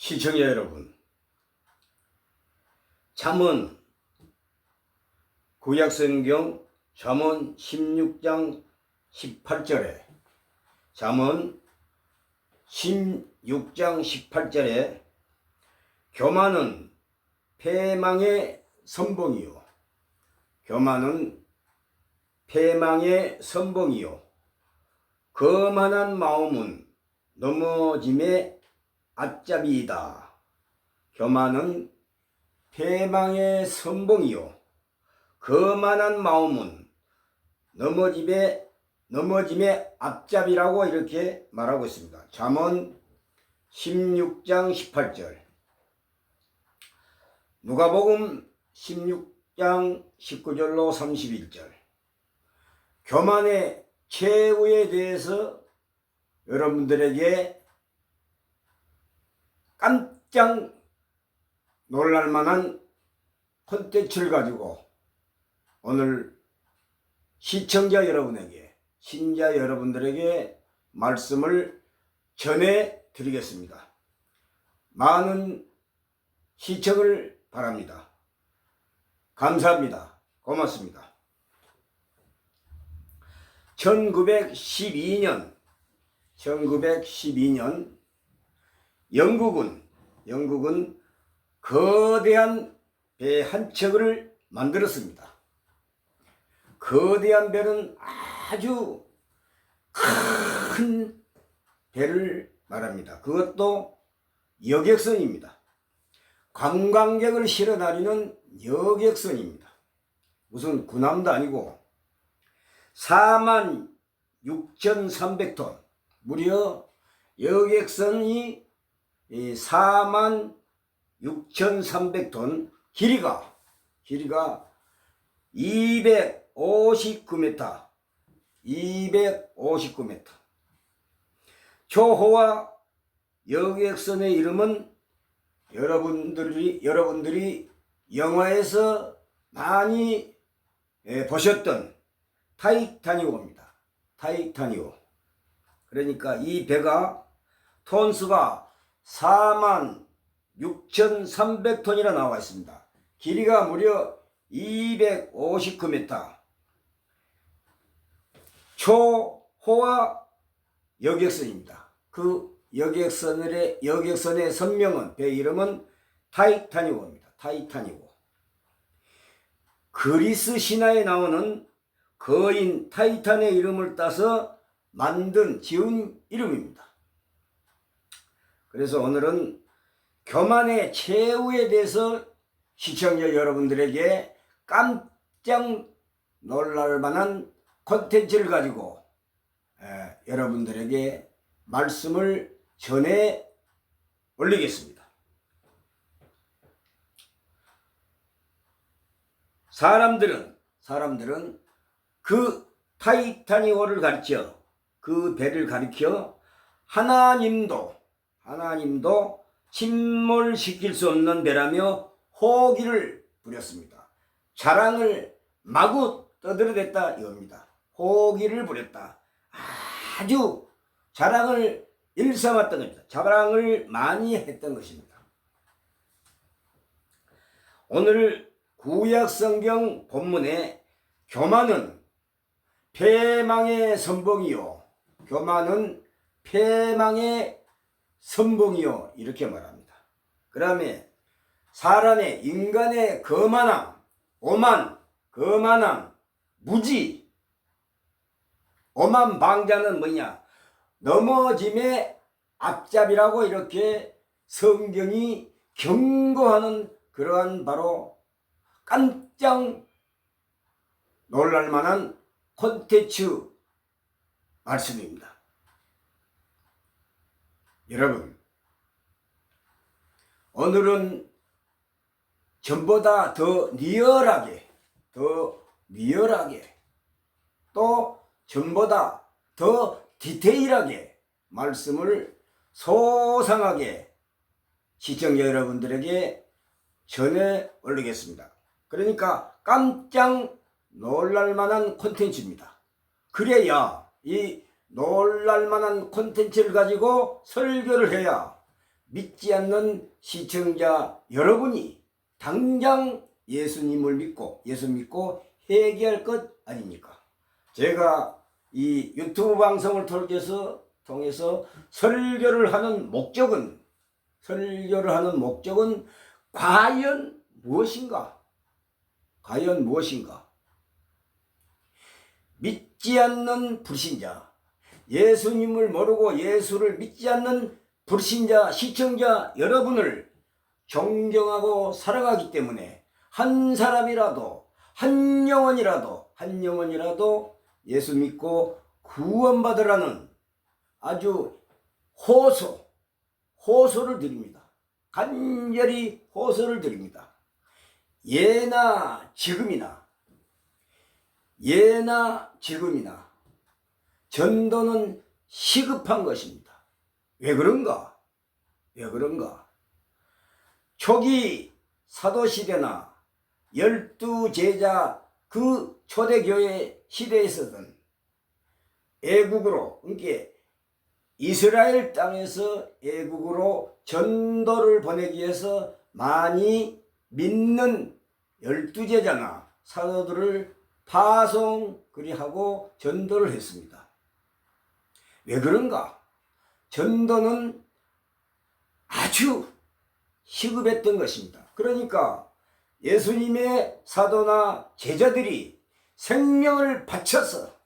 시청자 여러분, 잠언 구약성경 잠언 16장 18절에 잠언 16장 18절에 교만은 패망의 선봉이요 교만은 패망의 선봉이요 거만한 마음은 넘어짐의 앞잡이이다. 교만은 패망의 선봉이요 거만한 마음은 넘어짐의 앞잡이라고 이렇게 말하고 있습니다. 잠언 16장 18절, 누가복음 16장 19절로 31절. 교만의 최후에 대해서 여러분들에게 깜짝 놀랄만한 콘텐츠를 가지고 오늘 시청자 여러분에게, 신자 여러분들에게 말씀을 전해 드리겠습니다. 많은 시청을 바랍니다. 감사합니다. 고맙습니다. 1912년 영국은 거대한 배 한 척을 만들었습니다. 거대한 배는 아주 큰 배를 말합니다. 그것도 여객선입니다. 관광객을 실어 다니는 여객선입니다. 무슨 군함도 아니고 46,300톤, 무려 여객선이 46,300톤, 길이가 259m, 초호화 여객선의 이름은 여러분들이 영화에서 많이 보셨던 타이타닉호입니다. 타이타닉호. 그러니까 이 배가 톤수가 46,300톤이나 나와 있습니다. 길이가 무려 259m. 초호화 여객선입니다. 그 여객선의 선명은, 배 이름은 타이타닉호입니다. 타이타닉호. 그리스 신화에 나오는 거인 타이탄의 이름을 따서 지은 이름입니다. 그래서 오늘은 교만의 최후에 대해서 시청자 여러분들에게 깜짝 놀랄 만한 콘텐츠를 가지고 여러분들에게 말씀을 전해 올리겠습니다. 사람들은 그 타이타닉호를 가르쳐, 그 배를 가리켜 하나님도 침몰시킬 수 없는 배라며 호기를 부렸습니다. 자랑을 마구 떠들어댔다 이겁니다. 호기를 부렸다. 아주 자랑을 일삼았던 겁니다. 자랑을 많이 했던 것입니다. 오늘 구약성경 본문에 교만은 패망의 선봉이요 교만은 패망의 선봉이요 이렇게 말합니다. 그 다음에 인간의 거만함, 거만함, 무지, 오만방자는 뭐냐? 넘어짐의 앞잡이라고 이렇게 성경이 경고하는 그러한 바로 깜짝 놀랄만한 콘텐츠 말씀입니다. 여러분, 오늘은 전보다 더 리얼하게 또 전보다 더 디테일하게 말씀을 소상하게 시청자 여러분들에게 전해 올리겠습니다. 그러니까 깜짝 놀랄만한 콘텐츠입니다. 그래야 이 놀랄만한 콘텐츠를 가지고 설교를 해야 믿지 않는 시청자 여러분이 당장 예수님을 믿고 예수 믿고 회개할 것 아닙니까? 제가 이 유튜브 방송을 통해서 설교를 하는 목적은 과연 무엇인가? 과연 무엇인가? 믿지 않는 불신자, 예수님을 모르고 예수를 믿지 않는 불신자 시청자 여러분을 존경하고 사랑하기 때문에 한 사람이라도 한 영혼이라도 예수 믿고 구원받으라는 아주 호소를 드립니다. 간절히 호소를 드립니다. 예나 지금이나 전도는 시급한 것입니다. 왜 그런가? 초기 사도시대나 12제자 그 초대교회 시대에서는 애국으로, 그러니까 이스라엘 땅에서 애국으로 전도를 보내기 위해서 많이 믿는 12제자나 사도들을 파송 그리하고 전도를 했습니다. 왜 그런가? 전도는 아주 시급했던 것입니다. 그러니까 예수님의 사도나 제자들이 생명을 바쳐서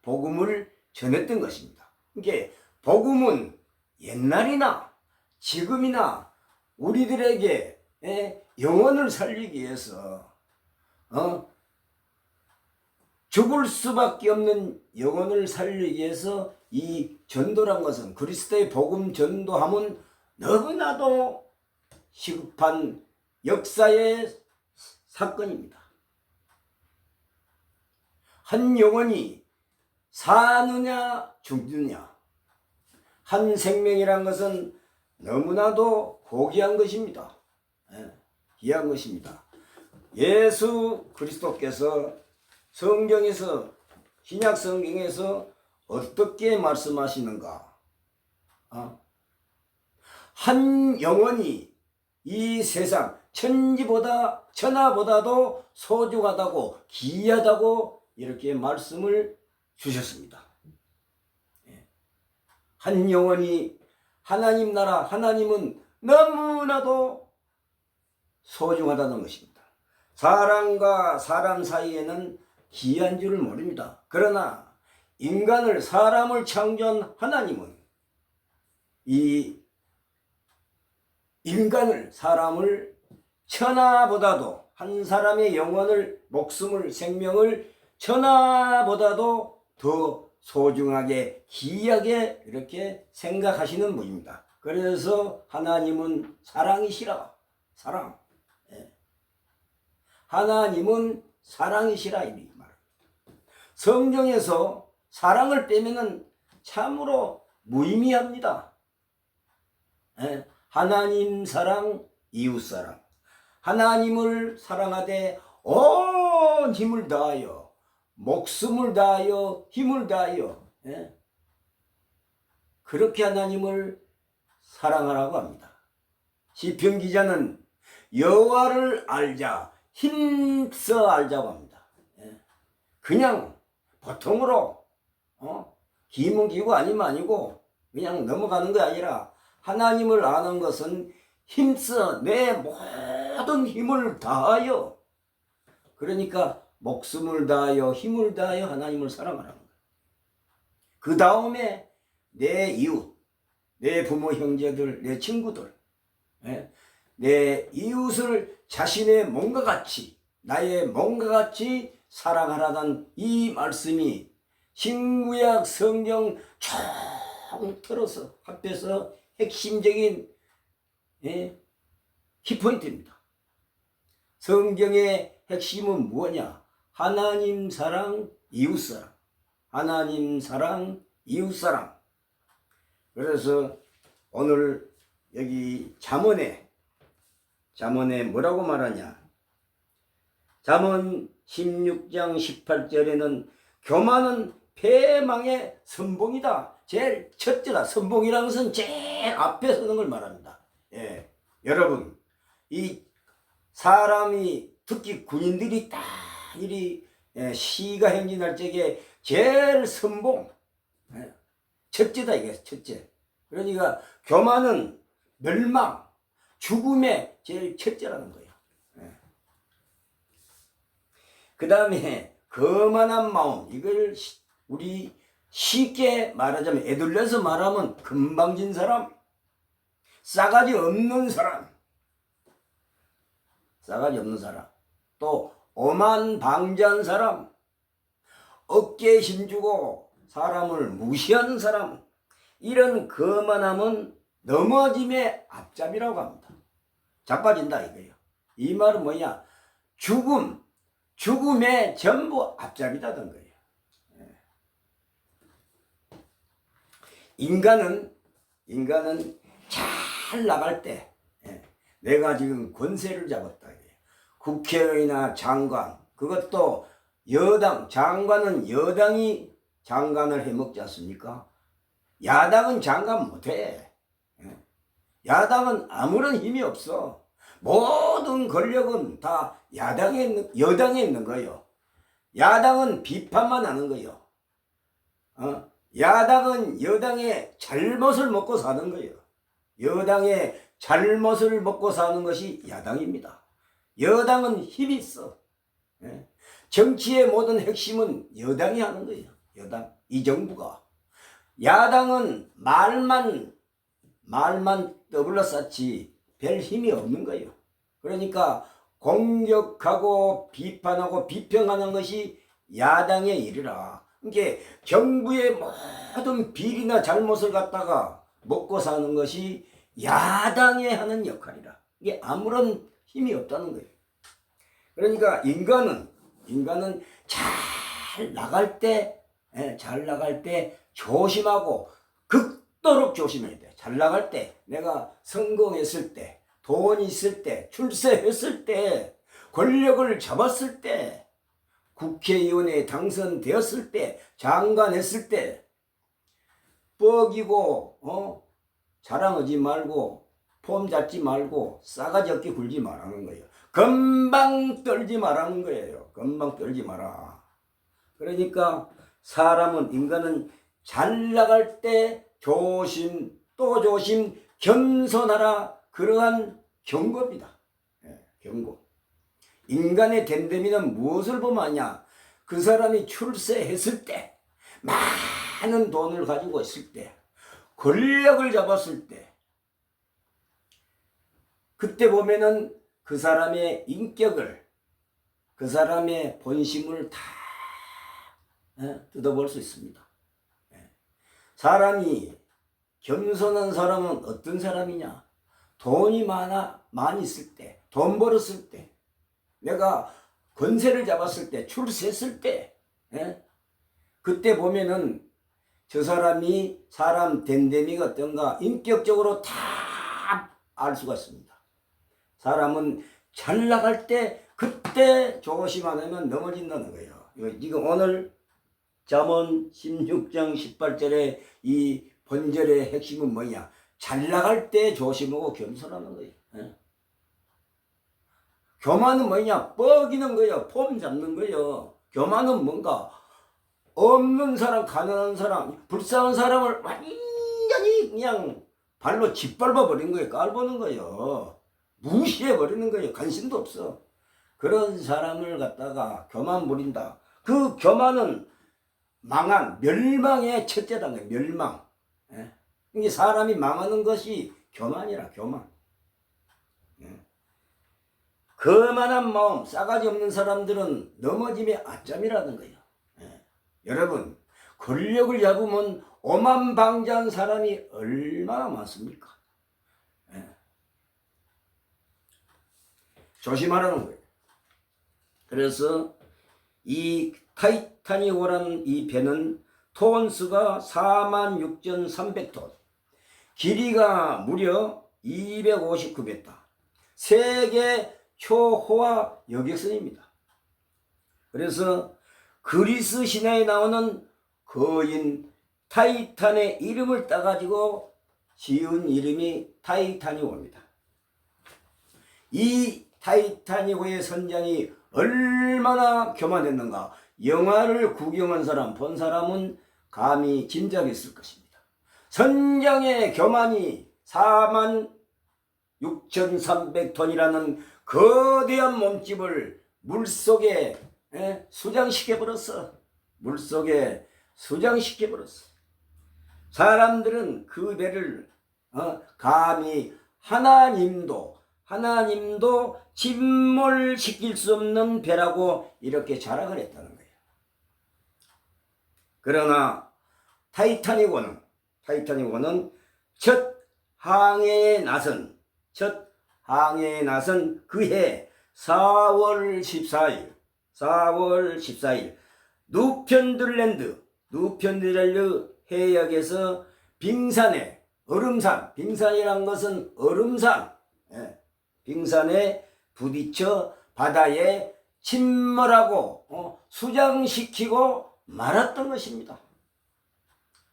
복음을 전했던 것입니다. 그러니까 복음은 옛날이나 지금이나 우리들에게 영혼을 살리기 위해서 죽을 수밖에 없는 영혼을 살리기 위해서 이 전도란 것은 그리스도의 복음 전도함은 너무나도 시급한 역사의 사건입니다. 한 영혼이 사느냐 죽느냐, 한 생명이란 것은 너무나도 고귀한 것입니다. 귀한 것입니다. 예수 그리스도께서 성경에서, 신약 성경에서 어떻게 말씀하시는가? 한 영혼이 이 세상 천하보다도 소중하다고 귀하다고 이렇게 말씀을 주셨습니다. 한 영혼이 하나님 나라, 하나님은 너무나도 소중하다는 것입니다. 사람과 사람 사이에는 귀한 줄을 모릅니다. 그러나 사람을 창조한 하나님은 이 사람을 천하보다도, 한 사람의 영혼을, 목숨을, 생명을 천하보다도 더 소중하게, 귀하게 이렇게 생각하시는 분입니다. 그래서 하나님은 사랑이시라. 사랑. 하나님은 사랑이시라 이 말입니다. 성경에서 사랑을 빼면은 참으로 무의미합니다. 하나님 사랑, 이웃 사랑. 하나님을 사랑하되 온 힘을 다하여, 목숨을 다하여, 힘을 다하여 그렇게 하나님을 사랑하라고 합니다. 시편 기자는 여호와를 알자, 힘써 알자고 합니다. 그냥 보통으로 기면 기고 아니면 아니고 그냥 넘어가는 게 아니라 하나님을 아는 것은 힘써 내 모든 힘을 다하여, 그러니까 목숨을 다하여 힘을 다하여 하나님을 사랑하라는 거예요. 그 다음에 내 이웃, 내 부모 형제들, 내 친구들, 내 이웃을 자신의 몸과 같이, 나의 몸과 같이 사랑하라는 이 말씀이 신구약 성경 총 틀어서 합해서 핵심적인 키포인트입니다. 성경의 핵심은 뭐냐? 하나님 사랑, 이웃 사랑. 하나님 사랑, 이웃 사랑. 그래서 오늘 여기 잠언에 뭐라고 말하냐? 잠언 16장 18절에는 교만은 패망의 선봉이다. 제일 첫째다. 선봉이라는 것은 제일 앞에 서는 걸 말합니다. 예. 여러분, 이 사람이 특히 군인들이 딱 이리 시가 행진할 적에 제일 선봉, 첫째다 이게 첫째. 그러니까 교만은 멸망, 죽음의 제일 첫째라는 거예요. 그 다음에 거만한 마음, 이걸 우리 쉽게 말하자면 애들려서 말하면 금방진 사람, 싸가지 없는 사람, 싸가지 없는 사람, 또 오만방자한 사람, 어깨에 힘주고 사람을 무시하는 사람, 이런 거만함은 넘어짐의 앞잡이라고 합니다. 자빠진다 이거예요. 이 말은 뭐냐? 죽음의 전부 앞잡이다던 거예요. 인간은 잘 나갈 때, 내가 지금 권세를 잡았다. 국회의원이나 장관, 그것도 여당, 장관은 여당이 장관을 해먹지 않습니까? 야당은 장관 못해. 야당은 아무런 힘이 없어. 모든 권력은 다 여당에 있는 거예요. 야당은 비판만 하는 거예요. 야당은 여당의 잘못을 먹고 사는 거예요. 여당의 잘못을 먹고 사는 것이 야당입니다. 여당은 힘이 있어. 정치의 모든 핵심은 여당이 하는 거예요. 여당, 이 정부가. 야당은 말만 떠블러 쌓지 별 힘이 없는 거예요. 그러니까 공격하고 비판하고 비평하는 것이 야당의 일이라. 그러니까 정부의 모든 비리나 잘못을 갖다가 먹고 사는 것이 야당이 하는 역할이라. 이게 아무런 힘이 없다는 거예요. 그러니까 인간은 잘 나갈 때 조심하고 극도로 조심해야 돼. 잘 나갈 때, 내가 성공했을 때, 돈 있을 때, 출세했을 때, 권력을 잡았을 때, 국회의원에 당선되었을 때, 장관 했을 때, 뻐기고 자랑하지 말고 폼 잡지 말고 싸가지 없게 굴지 말라는 거예요. 금방 떨지 말라는 거예요. 금방 떨지 마라. 그러니까 인간은 잘 나갈 때 조심 또 조심, 겸손하라, 그러한 경고입니다. 경고. 인간의 됨됨이는 무엇을 보면 아냐? 그 사람이 출세했을 때, 많은 돈을 가지고 있을 때, 권력을 잡았을 때, 그때 보면은 그 사람의 인격을, 그 사람의 본심을 다 뜯어볼 수 있습니다. 사람이, 겸손한 사람은 어떤 사람이냐? 돈이 많이 있을 때, 돈 벌었을 때, 내가 권세를 잡았을 때, 출세했을 때, 그때 보면은 저 사람이 사람 됨됨이가 어떤가 인격적으로 다 알 수가 있습니다. 사람은 잘 나갈 때 그때 조심 안 하면 넘어진다는 거예요. 지금 오늘 잠언 16장 18절에 이 본절의 핵심은 뭐냐? 잘 나갈 때 조심하고 겸손하는 거예요. 교만은 뭐냐? 뻐기는 거예요. 폼 잡는 거예요. 교만은 뭔가 없는 사람, 가난한 사람, 불쌍한 사람을 완전히 그냥 발로 짓밟아 버린 거예요. 깔보는 거예요. 무시해 버리는 거예요. 관심도 없어. 그런 사람을 갖다가 교만 부린다. 그 교만은 멸망의 첫째라는 거예요. 멸망. 이게 사람이 망하는 것이 교만이라, 교만. 거만한 마음, 싸가지 없는 사람들은 넘어짐의 아점이라는 거예요. 여러분, 권력을 잡으면 오만방자한 사람이 얼마나 많습니까? 조심하라는 거예요. 그래서 이 타이타닉이라는 이 배는 톤수가 46,300톤, 길이가 무려 259m, 세계 초호화 여객선입니다. 그래서 그리스 신화에 나오는 거인 타이탄의 이름을 따가지고 지은 이름이 타이타닉호입니다. 이 타이타닉호의 선장이 얼마나 교만했는가, 영화를 구경한 사람, 본 사람은 감히 짐작했을 것입니다. 선장의 교만이 46,300톤이라는 거대한 몸집을 물속에 수장시켜버렸어. 물속에 수장시켜버렸어. 사람들은 그 배를 감히 하나님도 침몰시킬 수 없는 배라고 이렇게 자랑을 했다는 거예요. 그러나 타이타닉호는 첫 항해에 나선 그해 4월 14일 뉴펀들랜드 해역에서 빙산이란 것은 얼음산, 빙산에 부딪혀 바다에 침몰하고 수장시키고 말았던 것입니다.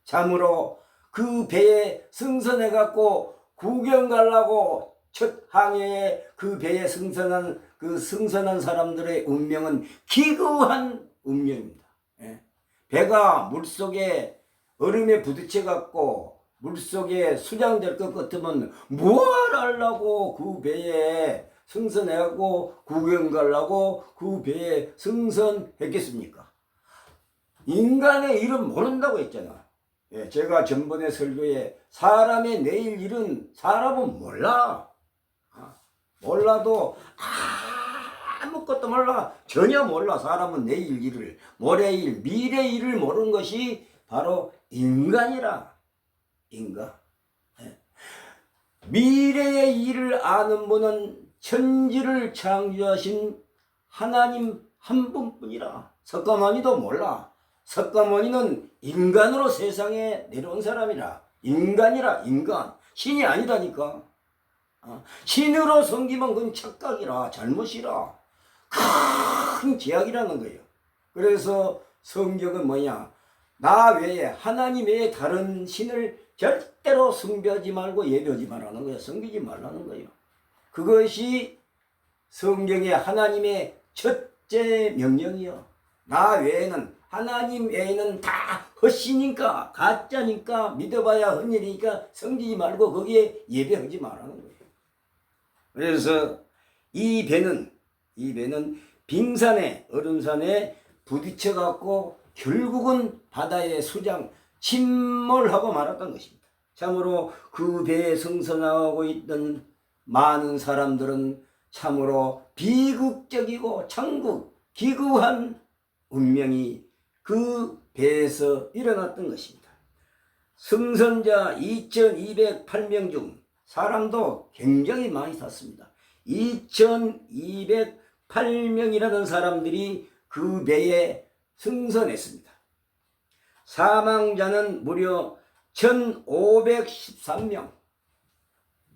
참으로 그 배에 승선해 갖고 구경 가려고 첫 항해에 그 배에 승선한 사람들의 운명은 기구한 운명입니다. 배가 물속에 얼음에 부딪혀 갖고 물속에 수장될 것 같으면 뭘 하려고 그 배에 승선해갖고 구경 가려고 그 배에 승선했겠습니까? 인간의 일은 모른다고 했잖아. 제가 전번에 설교에 사람의 내일 일은 사람은 몰라. 몰라도 아무것도 몰라. 전혀 몰라. 사람은 내일 일을, 모레 일, 미래 일을 모르는 것이 바로 인간이라. 인간. 미래의 일을 아는 분은 천지를 창조하신 하나님 한 분뿐이라. 석가모니도 몰라. 석가모니는 인간으로 세상에 내려온 사람이라. 인간이라. 인간. 신이 아니다니까. 신으로 섬기면 그건 착각이라. 잘못이라. 큰 제약이라는 거예요. 그래서 성경은 뭐냐, 나 외에, 하나님 외에 다른 신을 절대로 숭배하지 말고 예배하지 말라는 거예요. 섬기지 말라는 거예요. 그것이 성경의 하나님의 첫째 명령이요. 나 외에는, 하나님 외에는 다 헛신이니까, 가짜니까, 믿어봐야 헛일이니까 섬기지 말고 거기에 예배하지 말라는 거예요. 그래서 이 배는 빙산에, 얼음산에 부딪혀 갖고 결국은 바다에 침몰하고 말았던 것입니다. 참으로 그 배에 승선하고 있던 많은 사람들은 참으로 비극적이고 기구한 운명이 그 배에서 일어났던 것입니다. 승선자 2208명 중 사람도 굉장히 많이 탔습니다. 2208명이라는 사람들이 그 배에 승선했습니다. 사망자는 무려 1513명.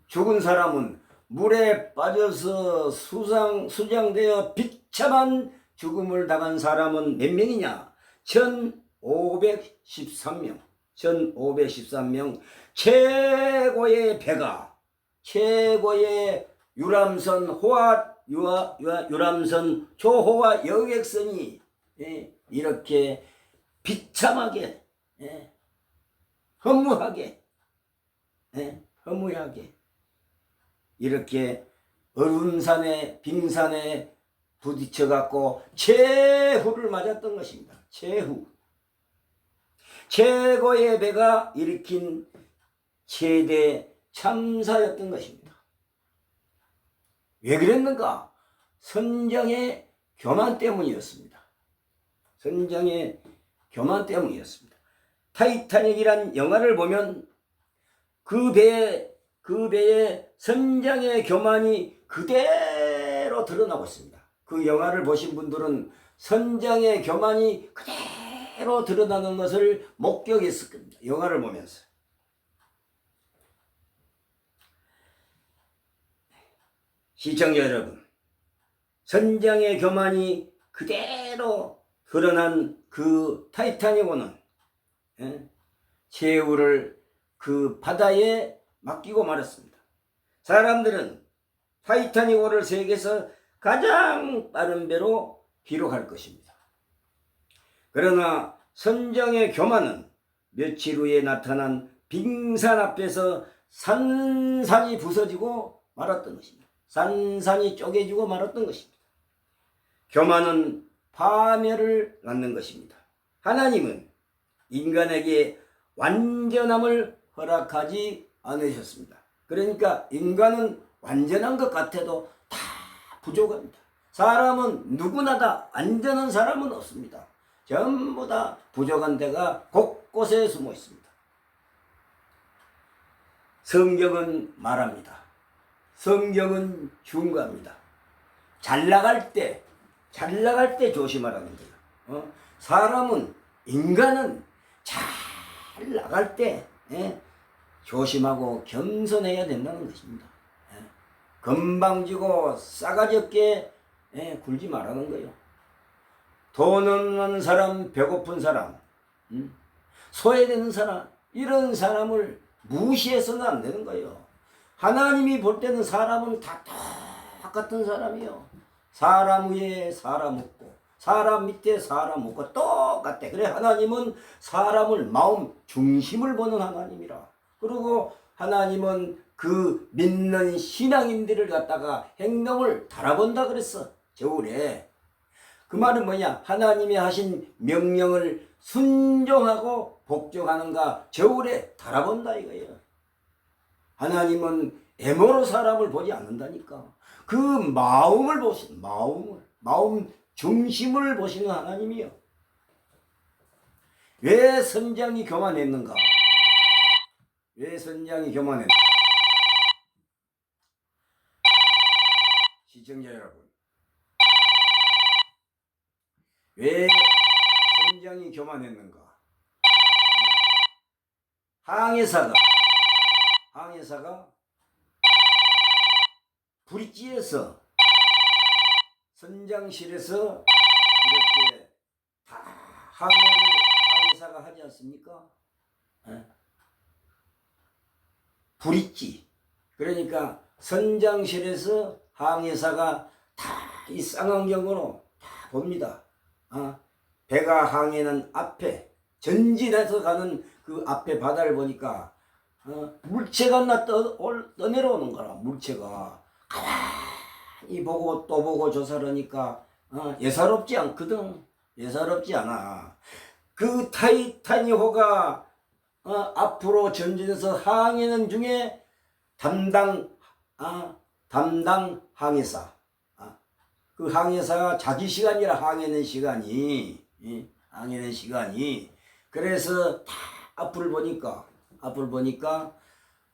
죽은 사람은 물에 빠져서 수장되어 비참한 죽음을 당한 사람은 몇 명이냐? 1513명. 1513명. 최고의 배가, 최고의 유람선 유람선 조호와 여객선이 이렇게 비참하게, 허무하게 이렇게 얼음산에, 빙산에 부딪혀 갖고 최후를 맞았던 것입니다. 최고의 배가 일으킨 최대 참사였던 것입니다. 왜 그랬는가? 선장의 교만 때문이었습니다. 선장의 교만 때문이었습니다. 타이타닉이란 영화를 보면 그 배에 선장의 교만이 그대로 드러나고 있습니다. 그 영화를 보신 분들은 선장의 교만이 그대로 드러나는 것을 목격했을 겁니다. 영화를 보면서. 시청자 여러분, 선장의 교만이 그대로 드러난 그 타이타닉호는 최후를 그 바다에 맡기고 말았습니다. 사람들은 타이타닉호를 세계에서 가장 빠른 배로 기록할 것입니다. 그러나 선장의 교만은 며칠 후에 나타난 빙산 앞에서 산산이 부서지고 말았던 것입니다. 산산이 쪼개지고 말았던 것입니다. 교만은 파멸을 낳는 것입니다. 하나님은 인간에게 완전함을 허락하지 않으셨습니다. 그러니까 인간은 완전한 것 같아도 다 부족합니다. 사람은 누구나 다 완전한 사람은 없습니다. 전부 다 부족한 데가 곳곳에 숨어 있습니다. 성경은 말합니다. 성경은 중요합니다. 잘 나갈 때 조심하라는 거예요. 사람은, 인간은 잘 나갈 때 조심하고 겸손해야 된다는 것입니다. 건방지고 싸가지 없게 굴지 말라는 거예요. 돈 없는 사람, 배고픈 사람, 소외되는 사람, 이런 사람을 무시해서는 안 되는 거예요. 하나님이 볼 때는 사람은 다 똑같은 사람이요. 사람 위에 사람 없고 사람 밑에 사람 없고 똑같대. 그래 하나님은 사람을 마음 중심을 보는 하나님이라. 그리고 하나님은 그 믿는 신앙인들을 갖다가 행동을 달아본다 그랬어. 저울에. 그 말은 뭐냐? 하나님이 하신 명령을 순종하고 복종하는가 저울에 달아본다 이거예요. 하나님은 애모로 사람을 보지 않는다니까. 그 마음을 보시는, 마음 중심을 보시는 하나님이요. 왜 선장이 교만했는가? 왜 선장이 교만했는가? 시청자 여러분, 왜 선장이 교만했는가? 항해사가 브릿지에서 선장실에서 이렇게 다 항해사가 하지 않습니까? 브릿지. 그러니까 선장실에서 항해사가 다 이 쌍안경으로 다 봅니다. 배가 항해는 앞에 전진해서 가는 그 앞에 바다를 보니까 물체가 떠내려오는 거라. 물체가 가만히 보고 또 보고 조사하니까 예사롭지 않거든. 예사롭지 않아. 그 타이타닉호가 앞으로 전진해서 항해는 중에 담당 항해사, 그 항해사가 자기 시간이라 항해는 시간이 그래서 다 앞을 보니까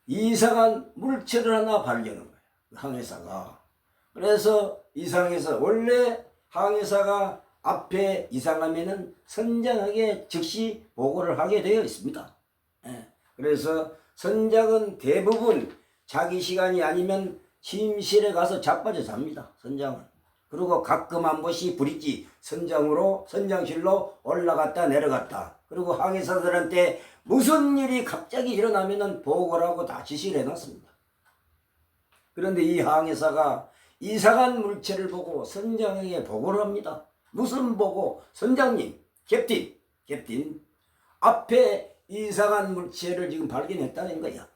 이상한 물체를 하나 발견한 거예요. 항해사가. 그래서 이상해서 원래 항해사가 앞에 이상하면은 선장에게 즉시 보고를 하게 되어 있습니다. 그래서 선장은 대부분 자기 시간이 아니면 침실에 가서 자빠져 잡니다. 선장은. 그리고 가끔 한 번씩 브릿지 선장실로 올라갔다 내려갔다. 그리고 항해사들한테 무슨 일이 갑자기 일어나면은 보고를 하고 다 지시를 해놨습니다. 그런데 이 항해사가 이상한 물체를 보고 선장에게 보고를 합니다. 무슨 보고? 선장님, 캡틴, 앞에 이상한 물체를 지금 발견했다는 거야.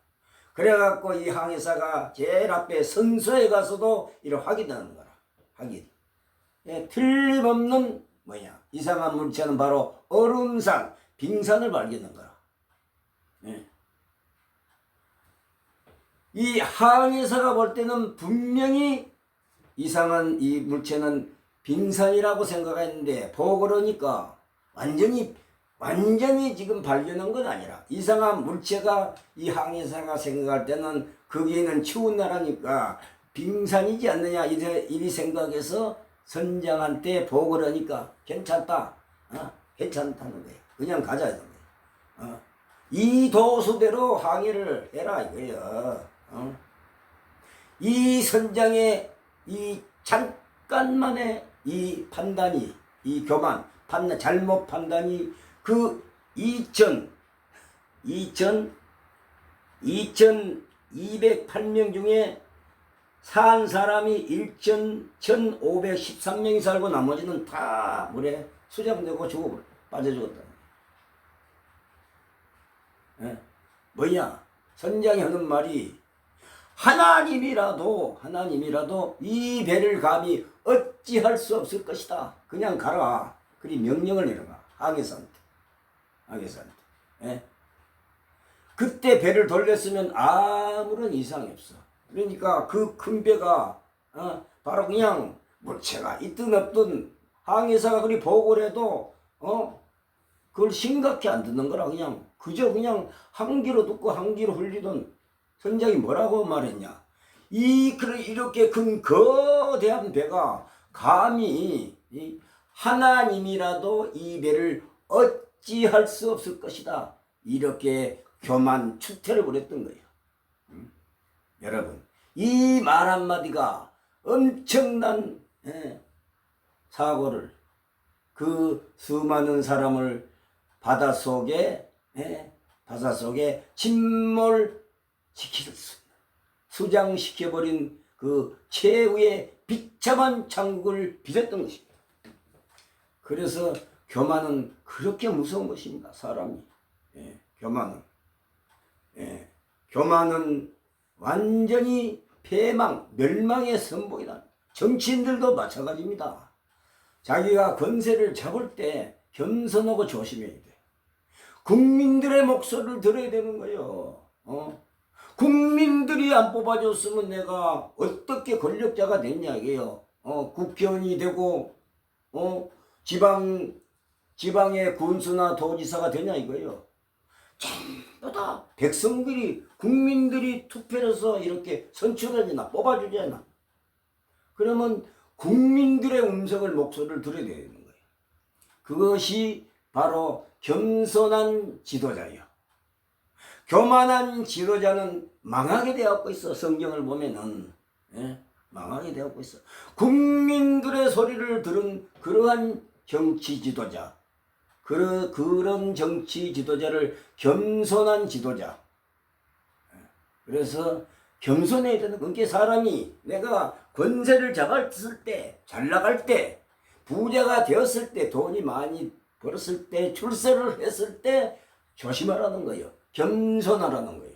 그래갖고 이 항해사가 제일 앞에 선소에 가서도 이를 확인하는 거라. 확인. 틀림없는 이상한 물체는 바로 얼음산, 빙산을 발견한 거라. 이 항해사가 볼 때는 분명히 이상한 이 물체는 빙산이라고 생각했는데 보고를 하니까 완전히 지금 발견한 건 아니라 이상한 물체가 이 항해사가 생각할 때는 거기에는 추운 나라니까 빙산이지 않느냐 이리 생각해서 선장한테 보고를 하니까 괜찮다. 괜찮다는 거예요. 그냥 가자는 거예요. 이 도수대로 항해를 해라 이거예요. 이 선장의 이 잠깐만의 이 판단이, 이 교만, 잘못 판단이 그 2208명 중에 산 사람이 1513명이 살고 나머지는 다 물에 수장되고 빠져 죽었다. 예? 뭐냐? 선장이 하는 말이 하나님이라도 이 배를 감히 어찌할 수 없을 것이다. 그냥 가라. 그리 명령을 내려가. 항해사한테. 예? 그때 배를 돌렸으면 아무런 이상이 없어. 그러니까 그 큰 배가 바로 그냥 물체가 있든 없든 항해사가 그리 보고를 해도 그걸 심각히 안 듣는 거라. 그저 그냥 한 귀로 듣고 한 귀로 흘리던 선장이 뭐라고 말했냐. 이렇게 큰 거대한 배가 감히 하나님이라도 이 배를 어찌할 수 없을 것이다. 이렇게 교만 추태를 벌였던 거예요. 여러분, 이 말 한마디가 엄청난 사고를, 그 수많은 사람을 바다 속에 침몰시킬 수, 수장시켜버린 그 최후의 비참한 창국을 빚었던 것입니다. 그래서 교만은 그렇게 무서운 것입니다. 사람이. 교만은 완전히 멸망의 선봉이다. 정치인들도 마찬가지입니다. 자기가 권세를 잡을 때 겸손하고 조심해야 돼. 국민들의 목소리를 들어야 되는 거예요. 국민들이 안 뽑아줬으면 내가 어떻게 권력자가 됐냐 이게요. 국회의원이 되고 지방의 군수나 도지사가 되냐 이거예요. 전부 다 국민들이 투표해서 이렇게 선출하잖아, 뽑아주잖아. 그러면 국민들의 목소리를 들어야 되는 거예요. 그것이 바로 겸손한 지도자예요. 교만한 지도자는 망하게 되었고 있어. 성경을 보면은 망하게 되었고 있어. 국민들의 소리를 들은 그러한 정치 지도자, 그런 정치 지도자를 겸손한 지도자. 그래서 겸손해야 되는 건, 사람이 내가 권세를 잡았을 때, 잘 나갈 때, 부자가 되었을 때, 돈이 많이 벌었을 때, 출세를 했을 때 조심하라는 거예요. 겸손하라는 거예요.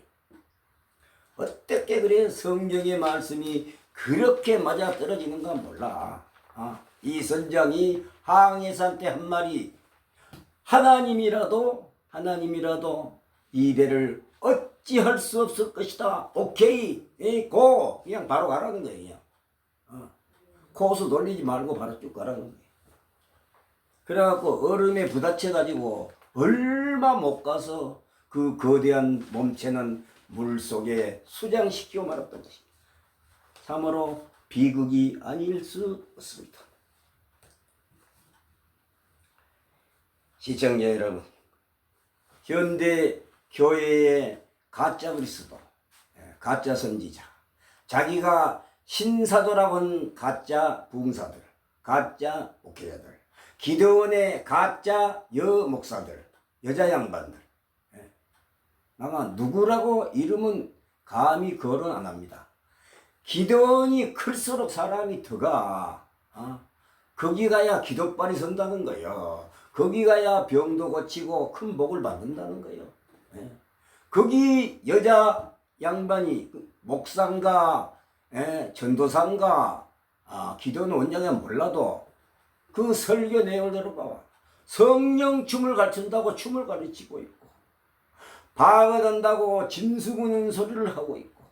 어떻게 그래 성경의 말씀이 그렇게 맞아 떨어지는가 몰라. 이 선장이 항해사한테 한 말이 하나님이라도 이 배를 어찌할 수 없을 것이다. 오케이, 고, 그냥 바로 가라는 거예요. 코스 돌리지 말고 바로 쭉 가라는 거예요. 그래갖고 얼음에 부딪혀가지고 얼마 못 가서 그 거대한 몸체는 물속에 수장시키고 말았던 것입니다. 참으로 비극이 아닐 수 없습니다. 시청자 여러분, 현대 교회의 가짜 그리스도, 가짜 선지자, 자기가 신사도라고 한 가짜 부흥사들, 가짜 목회자들, 기도원의 가짜 여목사들, 여자 양반들, 아마 누구라고 이름은 감히 거론 안 합니다. 기도원이 클수록 사람이 더가, 거기 가야 기도발이 선다는 거예요. 거기 가야 병도 고치고 큰 복을 받는다는 거예요. 거기 여자 양반이 목상가, 전도상가, 기도원 원장이 몰라도 그 설교 내용을 들어봐. 성령 춤을 가르친다고 춤을 가르치고 있고, 바가단다고 짐승우는 소리를 하고 있고,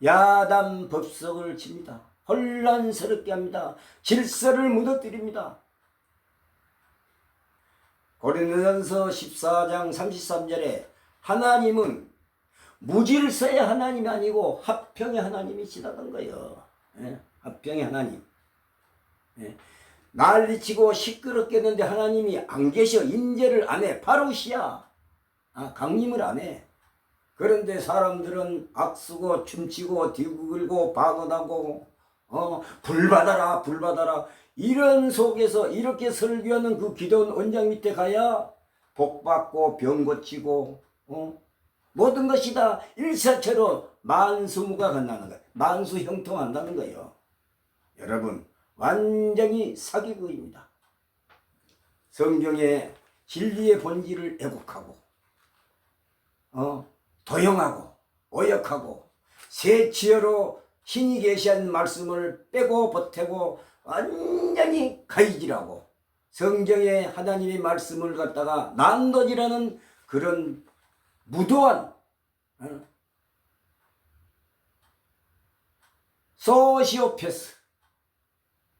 야단 법석을 칩니다. 혼란스럽게 합니다. 질서를 무너뜨립니다. 고린도전서 14장 33절에 하나님은 무질서의 하나님이 아니고 화평의 하나님이시다는 거예요. 화평의 하나님. 난리치고 시끄럽게 했는데 하나님이 안 계셔. 인재를 안 해. 파루시야. 강림을 안 해. 그런데 사람들은 악쓰고 춤추고 뒤구글고 반언하고 불받아라 불받아라. 이런 속에서 이렇게 설교하는 그 기도원 원장 밑에 가야 복 받고 병 고치고 모든 것이 다 일사체로 만수무가 건나는 거예요. 만수형통한다는 거예요. 여러분 완전히 사기극입니다. 성경의 진리의 본질을 애곡하고 도용하고 오역하고 새 지혜로 신이 계시한 말씀을 빼고 보태고 완전히 가이질하고 성경의 하나님의 말씀을 갖다가 난도질하는 그런 무도한 소시오패스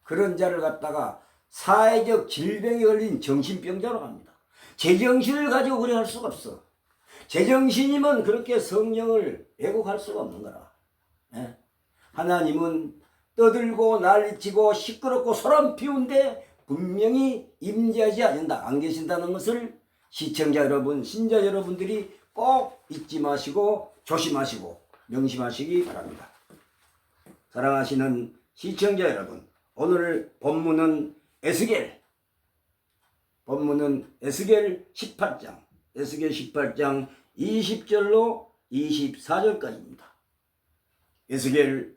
그런 자를 갖다가 사회적 질병에 걸린 정신병자로 합니다. 제정신을 가지고 그래 할 수가 없어. 제정신이면 그렇게 성령을 왜곡할 수가 없는 거라. 하나님은 떠들고 난리치고 시끄럽고 소란 피운데 분명히 임재하지 않는다. 안 계신다는 것을 시청자 여러분, 신자 여러분들이 꼭 잊지 마시고 조심하시고 명심하시기 바랍니다. 사랑하시는 시청자 여러분, 오늘 본문은 에스겔 18장, 에스겔 18장 20절로 24절까지입니다. 에스겔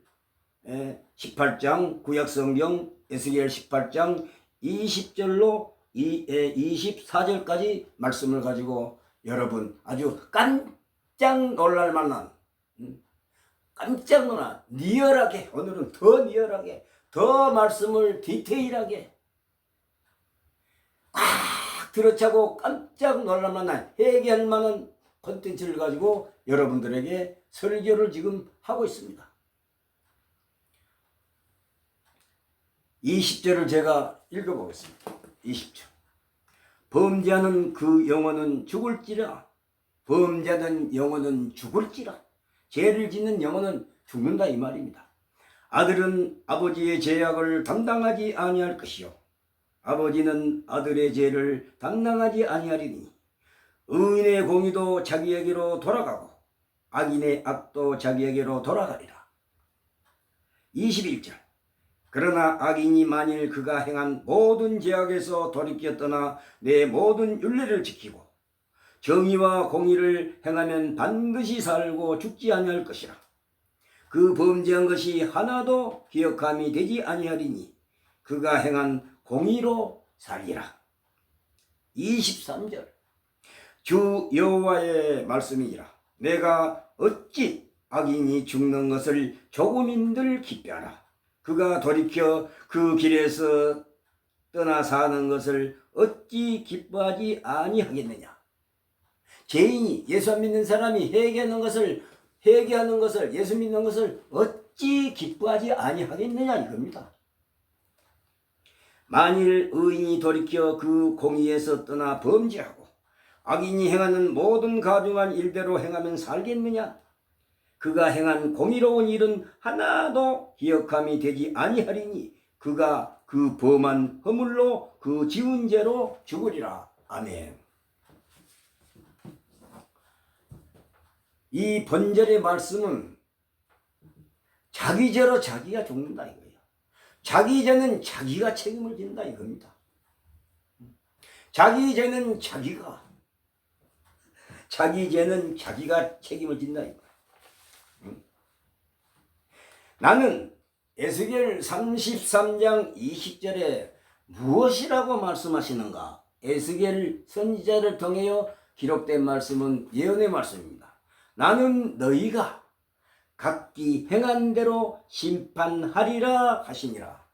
18장 구약성경 에스겔 18장 20절로 24절까지 말씀을 가지고 여러분 아주 깜짝 놀랄 만한 깜짝 놀란 리얼하게 오늘은 더 리얼하게 더 말씀을 디테일하게 꽉 들어차고 깜짝 놀랄 만한 회개할 만한 콘텐츠를 가지고 여러분들에게 설교를 지금 하고 있습니다. 20절을 제가 읽어보겠습니다. 20절. 범죄하는 그 영혼은 죽을지라. 범죄하는 영혼은 죽을지라. 죄를 짓는 영혼은 죽는다 이 말입니다. 아들은 아버지의 죄악을 담당하지 아니할 것이요 아버지는 아들의 죄를 담당하지 아니하리니 의인의 공의도 자기에게로 돌아가고 악인의 악도 자기에게로 돌아가리라. 21절. 그러나 악인이 만일 그가 행한 모든 죄악에서 돌이켜 떠나 내 모든 율례를 지키고 정의와 공의를 행하면 반드시 살고 죽지 아니할 것이라. 그 범죄한 것이 하나도 기억함이 되지 아니하리니 그가 행한 공의로 살리라. 23절. 주 여호와의 말씀이니라. 내가 어찌 악인이 죽는 것을 조금인들 기뻐하라. 그가 돌이켜 그 길에서 떠나 사는 것을 어찌 기뻐하지 아니하겠느냐. 죄인이 예수 안 믿는 사람이 회개하는 것을 예수 믿는 것을 어찌 기뻐하지 아니하겠느냐 이겁니다. 만일 의인이 돌이켜 그 공의에서 떠나 범죄하고 악인이 행하는 모든 가증한 일대로 행하면 살겠느냐. 그가 행한 공의로운 일은 하나도 기억함이 되지 아니하리니 그가 그 범한 허물로 그 지은 죄로 죽으리라. 아멘. 이 본절의 말씀은 자기 죄로 자기가 죽는다 이거예요. 자기 죄는 자기가 책임을 진다 이겁니다. 자기 죄는 자기가 책임을 진다 이거예요. 나는 에스겔 33장 20절에 무엇이라고 말씀하시는가? 에스겔 선지자를 통하여 기록된 말씀은 예언의 말씀입니다. 나는 너희가 각기 행한 대로 심판하리라 하시니라.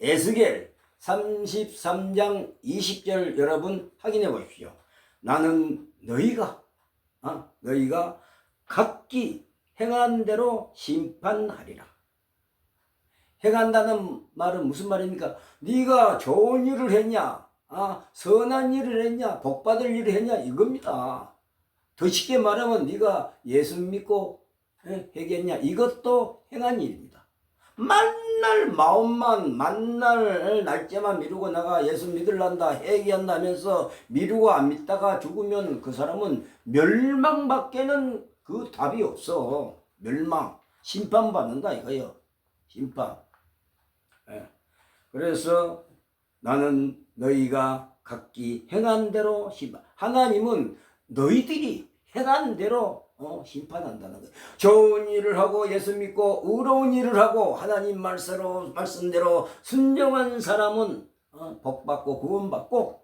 에스겔 33장 20절 여러분 확인해 보십시오. 나는 너희가 각기 행한 대로 심판하리라. 행한다는 말은 무슨 말입니까? 네가 좋은 일을 했냐, 선한 일을 했냐, 복받을 일을 했냐 이겁니다. 더 쉽게 말하면 네가 예수 믿고 회개했냐 이것도 행한 일입니다. 만날 날짜만 미루고 내가 예수 믿을란다 회개한다 하면서 미루고 안 믿다가 죽으면 그 사람은 멸망밖에는 그 답이 없어. 멸망, 심판받는다 이거요. 심판. 그래서 나는 너희가 각기 행한 대로 심판. 하나님은 너희들이 행한 대로 심판한다는 거예요. 좋은 일을 하고 예수 믿고 의로운 일을 하고 하나님 말씀대로 순종한 사람은 복받고 구원받고,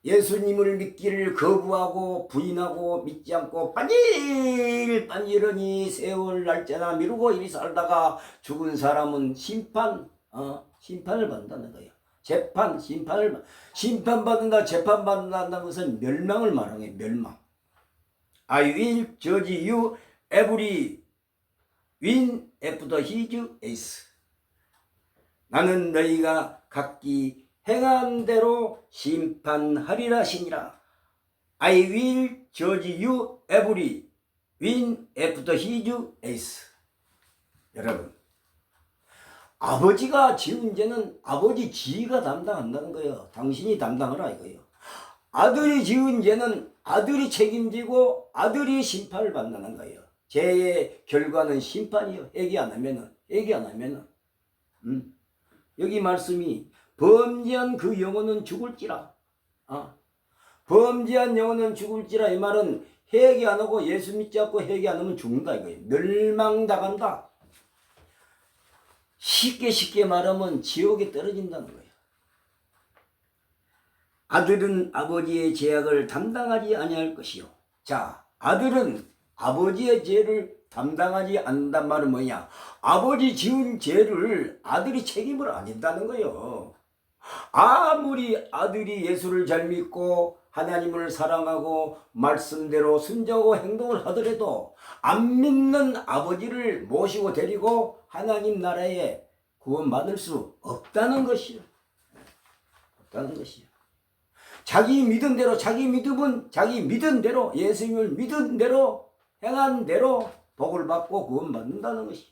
예수님을 믿기를 거부하고 부인하고 믿지 않고 반질반질하니 세월 날짜나 미루고 이리 살다가 죽은 사람은 심판을 받는다는 거예요. 심판받는다, 재판받는다는 것은 멸망을 말하는 거예요. 멸망. I will judge you every win after his ace. 나는 너희가 각기 행한 대로 심판하리라 하시니라. I will judge you every win after his ace. 여러분, 아버지가 지은 죄는 아버지 지가 담당한다는 거예요. 당신이 담당하라 이거예요. 아들이 지은 죄는 아들이 책임지고 아들이 심판을 받는 거예요. 죄의 결과는 심판이요. 회개 안 하면은. 여기 말씀이 범죄한 그 영혼은 죽을지라. 범죄한 영혼은 죽을지라. 이 말은 회개 안 하고 예수 믿지 않고 회개 안 하면 죽는다 이거예요. 멸망당한다. 쉽게 말하면 지옥에 떨어진다는 거예요. 아들은 아버지의 죄악을 담당하지 아니할 것이요. 자, 아들은 아버지의 죄를 담당하지 않는단 말은 뭐냐? 아버지 지은 죄를 아들이 책임을 안 진다는 거예요. 아무리 아들이 예수를 잘 믿고 하나님을 사랑하고 말씀대로 순종하고 행동을 하더라도 안 믿는 아버지를 모시고 데리고 하나님 나라에 구원받을 수 없다는 것이요. 자기 믿은 대로, 자기 믿음은 자기 믿은 대로, 예수님을 믿은 대로 행한 대로 복을 받고 구원받는다는 것이요.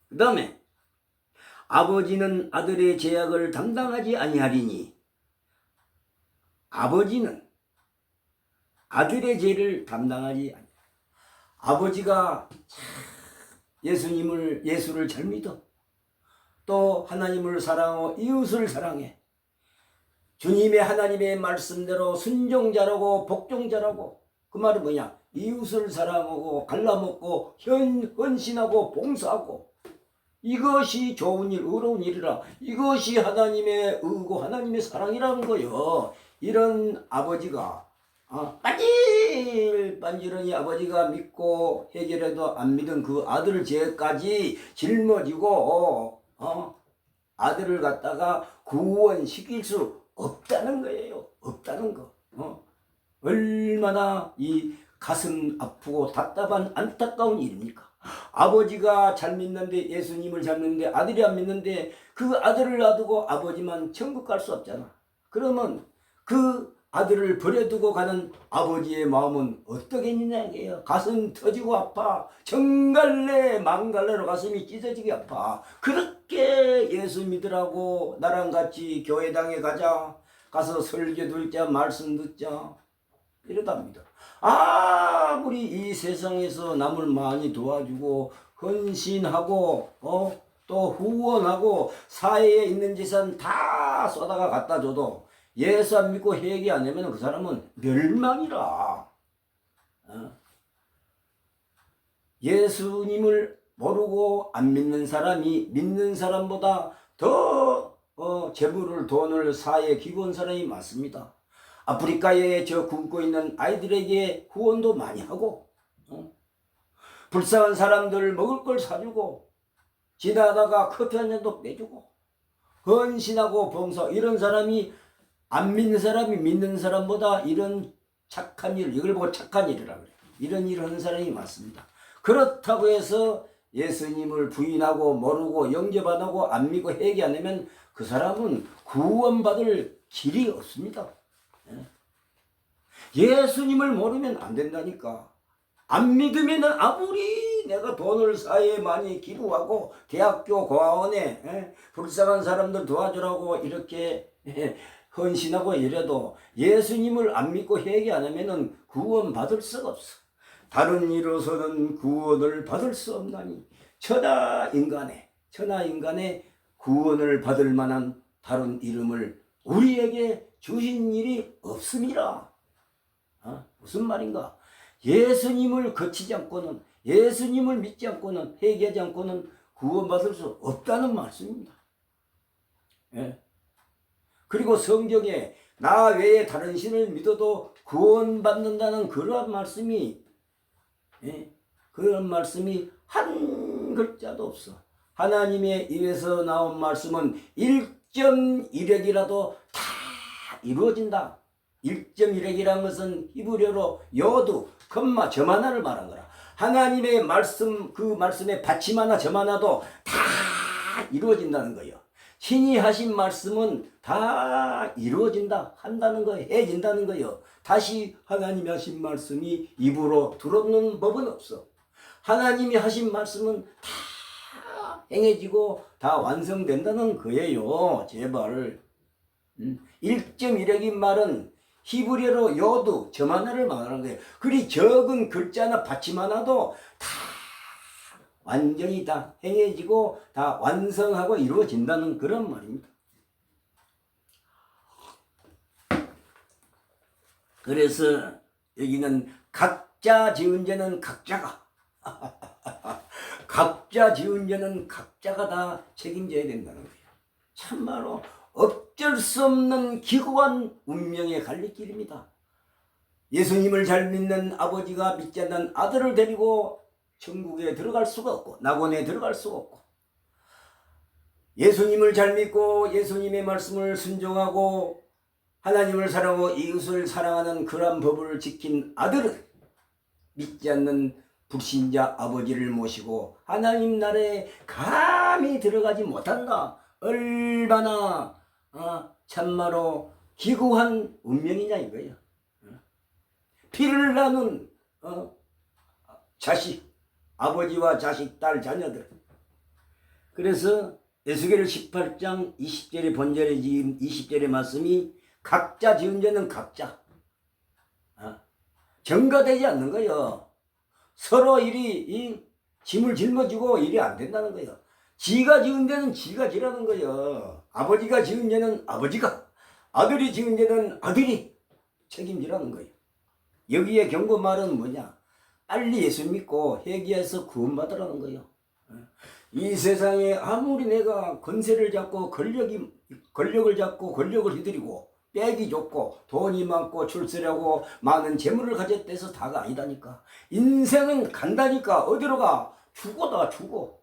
그 다음에 아버지는 아들의 죄악을 담당하지 아니하리니, 아버지는 아들의 죄를 담당하지 아니하리니. 아버지가 예수를 잘 믿어, 또 하나님을 사랑하고 이웃을 사랑해, 주님의 하나님의 말씀대로 순종자라고 복종자라고. 그 말은 뭐냐? 이웃을 사랑하고 갈라먹고 헌신하고 봉사하고, 이것이 좋은 일, 의로운 일이라. 이것이 하나님의 의고 하나님의 사랑이라는 거요. 이런 아버지가 반질반질하니 아버지가 믿고 해결해도 안 믿은 그 아들 죄까지 짊어지고 아들을 갖다가 구원시킬 수 없다는 거예요. 없다는 거. 얼마나 이 가슴 아프고 답답한 안타까운 일입니까? 아버지가 잘 믿는데, 예수님을 잘 믿는데 아들이 안 믿는데 그 아들을 놔두고 아버지만 천국 갈 수 없잖아. 그러면 그 아들을 버려두고 가는 아버지의 마음은 어떻겠느냐 이게요. 가슴 터지고 아파. 정갈래 망갈래로 가슴이 찢어지게 아파. 그렇게 예수 믿으라고 나랑 같이 교회당에 가서 설교 듣자, 말씀 듣자 이러답니다. 아무리 이 세상에서 남을 많이 도와주고 헌신하고 또 후원하고 사회에 있는 재산 다 쏟아가 갖다 줘도 예수 안 믿고 회개 안 하면 그 사람은 멸망이라. 예수님을 모르고 안 믿는 사람이 믿는 사람보다 더 재물을, 돈을 사회에 기부한 사람이 많습니다. 아프리카에 굶고 있는 아이들에게 후원도 많이 하고, 불쌍한 사람들 먹을 걸 사주고, 지나다가 커피 한 잔도 빼주고, 헌신하고 봉사. 이런 사람이, 안 믿는 사람이 믿는 사람보다 이런 착한 일, 이걸 보고 착한 일이라고 그래요. 이런 일을 하는 사람이 많습니다. 그렇다고 해서 예수님을 부인하고 모르고 영접 안 하고 안 믿고 회개 안 하면 그 사람은 구원받을 길이 없습니다. 예수님을 모르면 안 된다니까. 안 믿으면 아무리 내가 돈을 사회에 많이 기부하고 대학교 고아원에 불쌍한 사람들 도와주라고 이렇게 헌신하고 이래도 예수님을 안 믿고 회개 안 하면 구원 받을 수가 없어. 다른 이로서는 구원을 받을 수 없나니 천하 인간의 구원을 받을 만한 다른 이름을 우리에게 주신 일이 없음이라. 무슨 말인가? 예수님을 거치지 않고는, 예수님을 믿지 않고는, 회개하지 않고는 구원받을 수 없다는 말씀입니다. 예. 그리고 성경에 나 외에 다른 신을 믿어도 구원받는다는 그러한 말씀이, 예, 그런 말씀이 한 글자도 없어. 하나님의 입에서 나온 말씀은 1.1핵이라도 다 이루어진다. 1.1핵이라는 것은 히브리어로 요드, 컴마, 점 하나를 말한 거라. 하나님의 말씀, 그 말씀의 받침 하나, 점 하나도 다 이루어진다는 거예요. 신이 하신 말씀은 다 이루어진다, 한다는 거예요. 해진다는 거예요. 다시 하나님이 하신 말씀이 입으로 들어오는 법은 없어. 하나님이 하신 말씀은 다 행해지고 다 완성된다는 거예요. 제발. 1.1핵인 말은 히브리어로 요드, 점 하나를 말하는 거예요. 그리 적은 글자나 받침 하나도 다 완전히 다 행해지고 다 완성하고 이루어진다는 그런 말입니다. 그래서 여기는 각자 지은 죄는 각자가 각자 지은 죄는 각자가 다 책임져야 된다는 거예요. 참말로 어쩔 수 없는 기구한 운명의 갈림길입니다. 예수님을 잘 믿는 아버지가 믿지 않는 아들을 데리고 천국에 들어갈 수가 없고 낙원에 들어갈 수가 없고, 예수님을 잘 믿고 예수님의 말씀을 순종하고 하나님을 사랑하고 이웃을 사랑하는 그러한 법을 지킨 아들은 믿지 않는 불신자 아버지를 모시고 하나님 나라에 감히 들어가지 못한다. 얼마나 참말로 기구한 운명이냐 이거예요. 피를 나눈 자식, 아버지와 자식, 딸, 자녀들. 그래서 에스겔 18장 20절의 본절에 지은 20절의 말씀이 각자 지은 죄는 각자 전가되지 않는 거예요. 서로 일이 짐을 짊어지고 일이 안 된다는 거예요. 지가 지은 죄는 지가 지라는 거예요. 아버지가 지은 죄는 아버지가, 아들이 지은 죄는 아들이 책임지라는 거예요. 여기에 경고 말은 뭐냐? 빨리 예수 믿고 회개해서 구원받으라는 거예요. 이 세상에 아무리 내가 권세를 잡고 권력을 잡고 권력을 휘두르고 빽이 좋고 돈이 많고 출세하고 많은 재물을 가졌대서 다가 아니다니까. 인생은 간다니까. 어디로 가? 죽어다 죽어.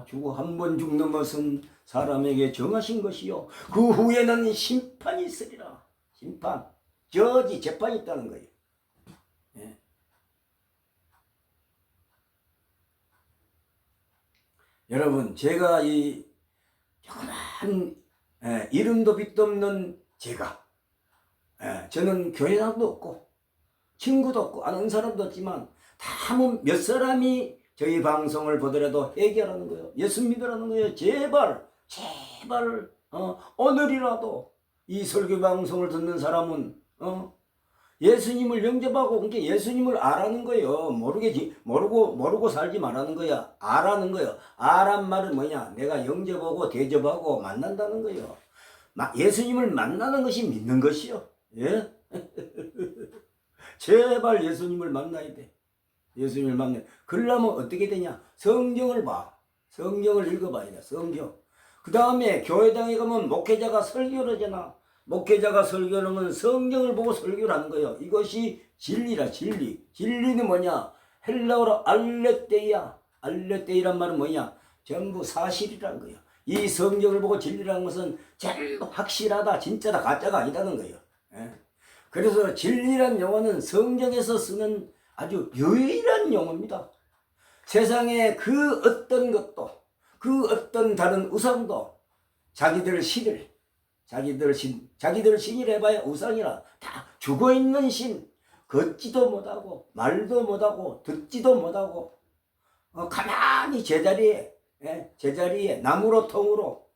죽어. 한 번 죽는 것은 사람에게 정하신 것이요 그 후에는 심판이 있으리라. 심판, 저지, 재판이 있다는 거예요. 예. 여러분, 제가 이 조그만 이름도 빛도 없는 제가, 저는 교회 사람도 없고 친구도 없고 아는 사람도 없지만 다 몇 사람이 저희 방송을 보더라도 회개하라는 거예요. 예수 믿으라는 거예요. 제발 오늘이라도 이 설교 방송을 듣는 사람은 예수님을 영접하고 그러니까 예수님을 아라는 거예요. 모르고 살지 말라는 거야. 아라는 거예요. 아란 말은 뭐냐? 내가 영접하고 대접하고 만난다는 거예요. 예수님을 만나는 것이 믿는 것이요. 예? 제발 예수님을 만나야 돼. 예수님을 만나야 돼. 그러려면 어떻게 되냐? 성경을 봐. 성경을 읽어봐야 돼. 성경. 그 다음에 교회당에 가면 목회자가 설교를 하잖아. 목회자가 설교하는 성경을 보고 설교를 하는 거예요. 이것이 진리라. 진리. 진리는 뭐냐? 헬라어로 알레테이야. 알레테이란 말은 뭐냐? 전부 사실이라는 거예요. 이 성경을 보고 진리라는 것은 전부 확실하다, 진짜다, 가짜가 아니다는 거예요. 그래서 진리란 용어는 성경에서 쓰는 아주 유일한 용어입니다. 세상에 그 어떤 것도, 그 어떤 다른 우상도 자기들 신이라 해봐야 우상이라. 다 죽어있는 신, 걷지도 못하고 말도 못하고 듣지도 못하고 가만히 제자리에 나무로 통으로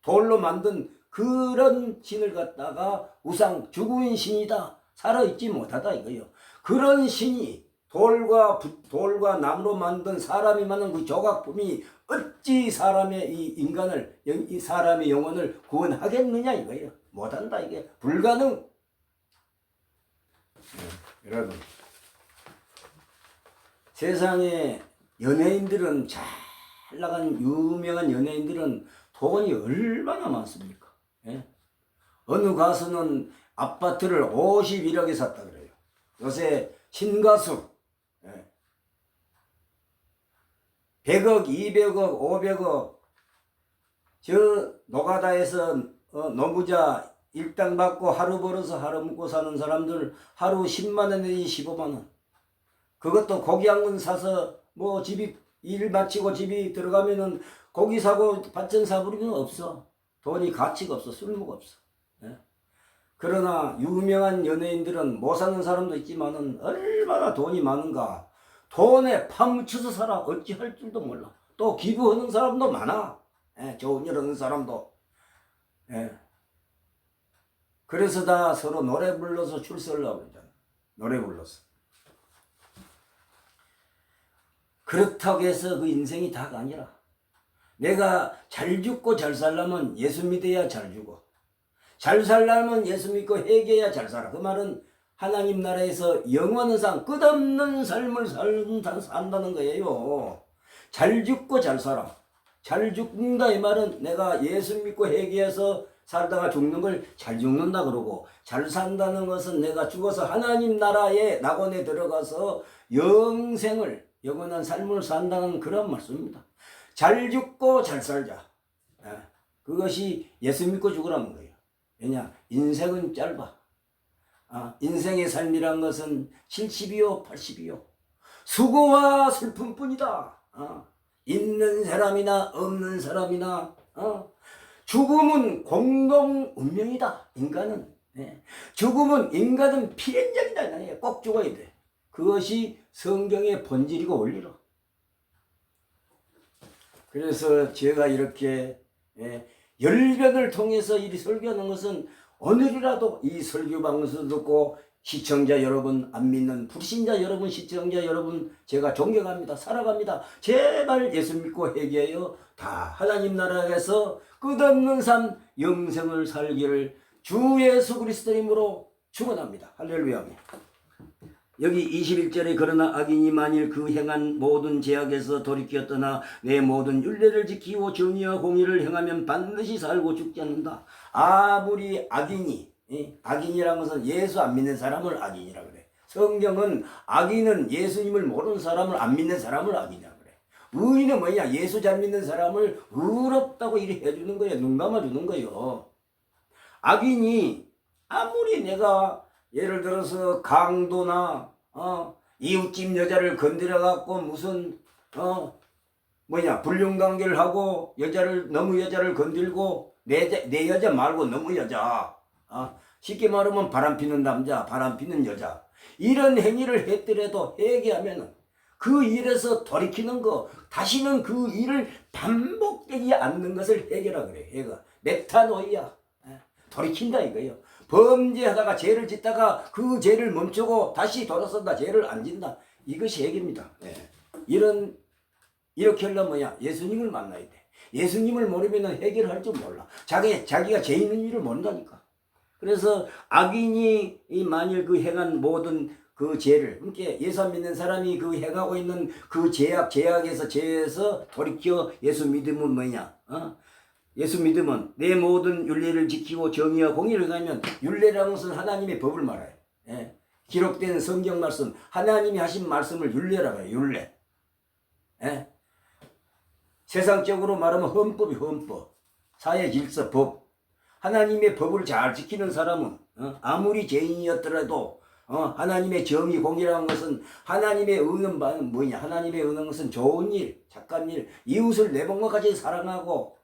돌로 만든 그런 신을 갖다가 우상, 죽은 신이다, 살아있지 못하다 이거예요. 그런 신이 돌과 나무로 만든 사람이 만든 그 조각품이 어찌 사람의 이 인간을, 이 사람의 영혼을 구원하겠느냐 이거예요. 못한다, 이게 불가능. 여러분, 세상에 연예인들은, 잘 나간 유명한 연예인들은 돈이 얼마나 많습니까? 예? 어느 가수는 아파트를 51억에 샀다 그래요. 요새 신가수 100억, 200억, 500억, 저 노가다에서 노무자 일당 받고 하루 벌어서 하루 먹고 사는 사람들 하루 10만 원 내지 15만 원. 그것도 고기 한 건 사서 뭐 집이 일 마치고 집이 들어가면은 고기 사고 반찬 사버리면 없어. 돈이 가치가 없어. 쓸모가 없어. 예? 그러나 유명한 연예인들은 못 사는 사람도 있지만은 얼마나 돈이 많은가. 돈에 파묻혀서 살아. 어찌할 줄도 몰라. 또 기부하는 사람도 많아. 예, 좋은 일 하는 사람도. 예. 그래서 다 서로 노래 불러서 출세하려고 그러잖아. 노래 불러서. 그렇다고 해서 그 인생이 다가 아니라, 내가 잘 죽고 잘 살려면 예수 믿어야 잘 죽어. 잘 살려면 예수 믿고 회개해야 잘 살아. 그 말은 하나님 나라에서 영원상 끝없는 삶을 산다는 거예요. 잘 죽고 잘 살아. 잘 죽는다 이 말은 내가 예수 믿고 회개해서 살다가 죽는 걸 잘 죽는다 그러고, 잘 산다는 것은 내가 죽어서 하나님 나라의 낙원에 들어가서 영생을, 영원한 삶을 산다는 그런 말씀입니다. 잘 죽고 잘 살자. 그것이 예수 믿고 죽으라는 거예요. 왜냐? 인생은 짧아. 인생의 삶이란 것은 70이요 80이요 수고와 슬픔뿐이다. 있는 사람이나 없는 사람이나 죽음은 공동 운명이다. 인간은 죽음은, 인간은 필연적이다. 꼭 죽어야 돼. 그것이 성경의 본질이고 원리로. 그래서 제가 이렇게 열변을 통해서 이 설교하는 것은, 오늘이라도 이 설교 방송을 듣고 시청자 여러분, 안 믿는 불신자 여러분, 시청자 여러분, 제가 존경합니다. 사랑합니다. 제발 예수 믿고 회개하여 다 하나님 나라에서 끝없는 삶, 영생을 살기를 주 예수 그리스도 이름으로 축원합니다. 할렐루야. 여기 21절에 그러나 악인이 만일 그 행한 모든 죄악에서 돌이켜 떠나 내 모든 율례를 지키고 정의와 공의를 행하면 반드시 살고 죽지 않는다. 아무리 악인이, 악인이라는 것은 예수 안 믿는 사람을 악인이라 그래. 성경은 악인은 예수님을 모르는 사람을, 안 믿는 사람을 악인이라 그래. 의인은 뭐냐? 예수 잘 믿는 사람을 의롭다고 이렇게 해주는 거예요. 눈 감아주는 거예요. 악인이 아무리 내가 예를 들어서 강도나 이웃집 여자를 건드려 갖고 무슨 불륜관계를 하고 너무 여자를 건들고 내 여자 말고 너무 여자, 쉽게 말하면 바람피는 남자, 바람피는 여자, 이런 행위를 했더라도 회개하면 그 일에서 돌이키는 거, 다시는 그 일을 반복되지 않는 것을 회개라 그래. 회개. 메타노이야. 돌이킨다 이거예요. 범죄하다가 죄를 짓다가 그 죄를 멈추고 다시 돌아선다. 죄를 안 짓는다. 이것이 회개입니다. 이렇게 하려면 뭐야? 예수님을 만나야 돼. 예수님을 모르면 해결을 할 줄 몰라. 자기가 죄 있는 일을 모른다니까. 그래서 악인이 만일 그 행한 모든 그 죄를, 그러니까 예수 안 믿는 사람이 그 행하고 있는 그 죄에서 돌이켜 예수 믿으면 뭐냐? 예수 믿으면 내 모든 율례를 지키고 정의와 공의를 행하면, 율례라는 것은 하나님의 법을 말해요. 기록된 성경 말씀, 하나님이 하신 말씀을 율례라고 해요. 율례. 세상적으로 말하면 헌법이 헌법, 사회 질서, 법. 하나님의 법을 잘 지키는 사람은 아무리 죄인이었더라도 하나님의 정의, 공의라는 것은, 하나님의 의는 뭐냐? 하나님의 의는 것은 좋은 일, 착한 일, 이웃을 내 몸과 같이 사랑하고